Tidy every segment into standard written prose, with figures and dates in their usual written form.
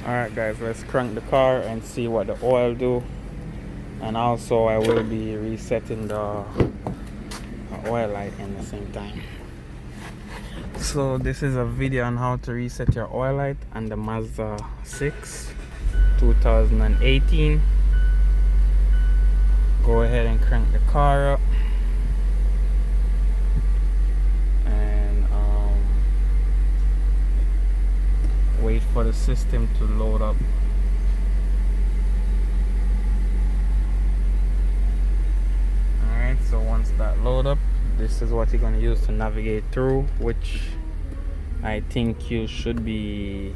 Alright guys, let's crank the car and see what the oil do. And also I will be resetting the oil light in the same time. So this is a video on how to reset your oil light on the Mazda 6 2018. Go ahead and crank the car up and wait for the system to load up. Alright, so once that load up, this is what you're going to use to navigate through, which I think you should be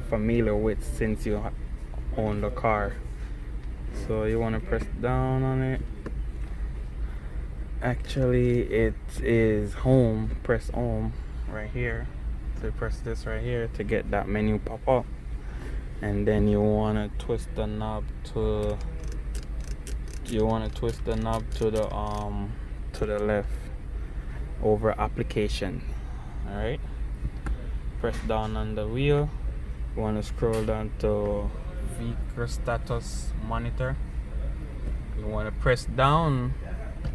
familiar with since you own the car. So you want to press down on it. Actually it is home. Press home right here. So press this right here to get that menu pop up, and then you want to twist the knob to the left over application. All right, press down on the wheel. You want to scroll down to vehicle status monitor. You want to press down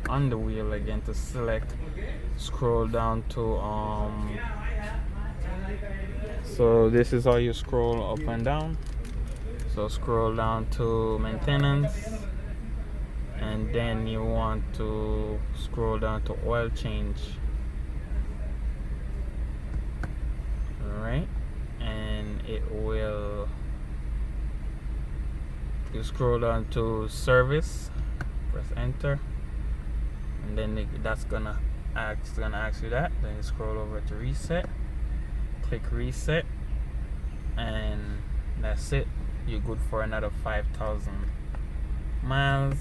on the wheel again to select. Scroll down to so this is how you scroll up and down. So scroll down to maintenance, and then you want to scroll down to oil change. Alright, and it will, you scroll down to service, press enter, and then that's gonna ask you that. Then you scroll over to reset, click reset, and that's it. You're good for another 5,000 miles.